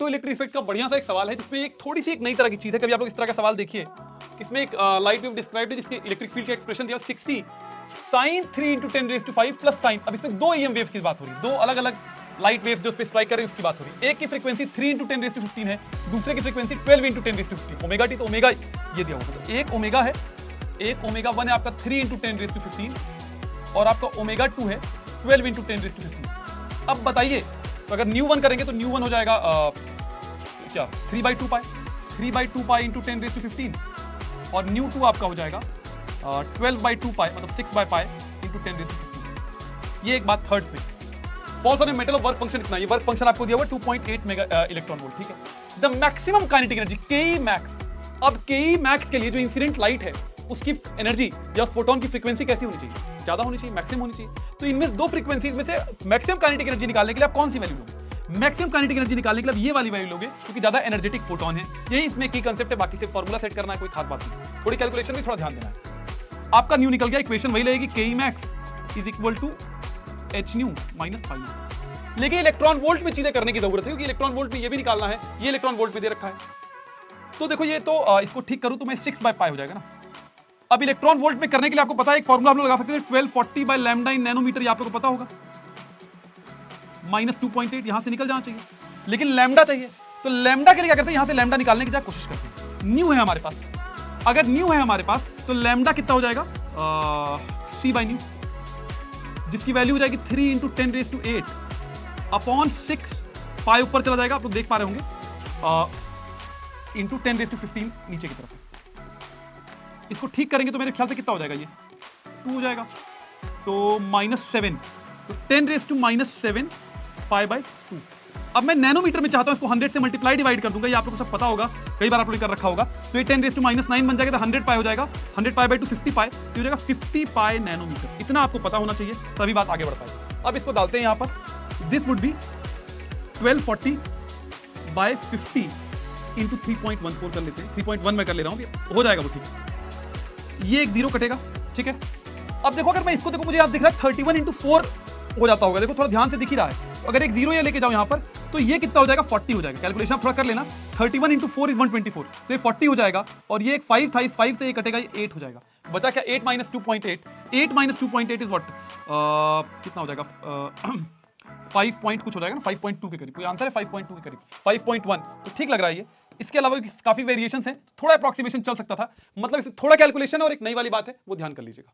तो electric effect का बढ़िया सा एक सवाल है जिसमें एक थोड़ी सी एक नई तरह की चीज है। कभी आप लोग इस तरह का सवाल देखिए, इसमें एक लाइट वेव डिस्क्राइब्ड है जिसके इलेक्ट्रिक फील्ड का एक्सप्रेशन दिया 60 sin 3 × 10⁵ प्लस साइन। अब इसमें दो ईएम वेव्स की बात हो रही है, दो अलग अलग लाइट वेव्स जो स्पेस फ्लाई कर रही है उसकी बात हो रही है। एक की फ्रीक्वेंसी 3 × 10⁻15 है, दूसरे की फ्रीक्वेंसी 12 × 10⁻15। ओमेगा टी तो ओमेगा ये दिया हुआ है, एक ओमेगा है, एक ओमेगा 1 है आपका 3 × 10⁻15 और आपका ओमेगा 2 है 12 × 10⁻15। अब बताइए तो अगर न्यू 1 करेंगे तो न्यू 1 हो जाएगा क्या 3/2 पाई, 3/2 पाई इंटू 10⁻15 और न्यू 2 आपका हो जाएगा 12/2 पाई मतलब 6 पाई इंटू 10⁻15। ये एक बात थर्ड पे। Falls on metal of work function इतना, ये वर्क फंक्शन आपको दिया हुआ 2.8 मेगा इलेक्ट्रॉन वोल्ट, ठीक है। The maximum kinetic energy Ke max. अब Ke मैक्स के लिए जो इंसिडेंट लाइट है उसकी एनर्जी या फोटोन की फ्रीक्वेंसी कैसी होनी चाहिए? ज्यादा होनी चाहिए, मैक्सिमम होनी चाहिए। तो इनमें दो फ्रीक्वेंसीज में से मैक्सिमम काइनेटिक एनर्जी निकालने के लिए आप कौन सी वैल्यू लोगे? मैक्सिमम काइनेटिक एनर्जी निकालने के लिए ये वाली वैल्यू लोगे क्योंकि ज्यादा एनर्जेटिक फोटोन है। यही इसमें की कंसेप्ट है, बाकी से फॉर्मूला सेट करना है, कोई खास बात नहीं। थोड़ी कैलकुलेशन में थोड़ा ध्यान देना है। आपका न्यू निकल गया, इक्वेशन वही रहेगी Ke max is equal to h nu minus phi nu। लेकिन इलेक्ट्रॉन वोल्ट में चीजें करने की जरूरत है क्योंकि इलेक्ट्रॉन वोल्ट में ये भी निकालना है, ये इलेक्ट्रॉन वोल्ट में दे रखा है। तो देखो ये तो इसको ठीक करूं तो मैं 6/π हो जाएगा ना। अब इलेक्ट्रॉन वोल्ट में करने के लिए आपको पता है एक फॉर्मूला आप लोग लगा सकते हैं 1240/λ इन नैनोमीटर, ये आप लोगों को पता होगा। -2.8 यहां से निकल जाना चाहिए, लेकिन लैम्डा चाहिए। तो लैम्डा के लिए क्या करते हैं, यहां से लैम्डा निकालने की कोशिश करते हैं। न्यू है हमारे पास, अगर न्यू है हमारे पास तो लैम्डा कितना हो जाएगा c/न्यू, जिसकी वैल्यू हो जाएगी 3 × 10⁸ अपॉन 6 पाई ऊपर चला जाएगा, आप लोग देख पा रहे होंगे, इंटू 10⁻15 नीचे की तरफ। इसको ठीक करेंगे तो मेरे ख्याल से कितना हो जाएगा, ये 2 हो जाएगा, तो -7, तो 10⁻⁻7 π/2। अब मैं नैनोमीटर में चाहता हूं इसको 100 से मल्टीप्लाई डिवाइड कर दूंगा, ये आप लोगों को सब पता होगा, कई बार आप लोगों ने कर रखा होगा। तो ये 10⁻⁹ बन जाएगा, तो 100 पाई हो जाएगा, 100 π/2 50 पाई, तो हो जाएगा 50 पाई नैनोमीटर। इतना आपको पता होना चाहिए, तभी बात आगे बढ़ पाएगी। अब इसको डालते हैं यहां पर, दिस वुड बी 1240/50 इंटू 3.14 कर लेते हैं, 3.1 में कर ले रहा हूं, हो जाएगा वो ठीक। ये एक 0 कटेगा, ठीक है। अब देखो अगर मैं इसको देखो, मुझे यहां दिख रहा है 31 × 4 हो जाता होगा, देखो थोड़ा ध्यान से दिख ही रहा है। तो अगर एक 0 ये लेके जाओ यहां पर तो ये कितना हो जाएगा, 40 हो जाएगा। कैलकुलेशन आप थोड़ा कर लेना, 31 × 4 इज 124, तो ये 40 हो जाएगा। और ये एक 5 था, इस 5 से ये कटेगा, ये 8 हो जाएगा। बचा क्या, 8 - 2.8, 8 - 2.8 इज व्हाट, कितना हो जाएगा 5 पॉइंट कुछ हो जाएगा ना, 5.2 के करीब। कोई आंसर है 5.2 के करीब, 5.1, तो ठीक लग रहा है ये। इसके अलावा काफी वेरिएशंस हैं, थोड़ा अप्रॉक्सीमेशन चल सकता था, मतलब थोड़ा कैलकुलेशन और एक नई वाली बात है, वो ध्यान कर लीजिएगा।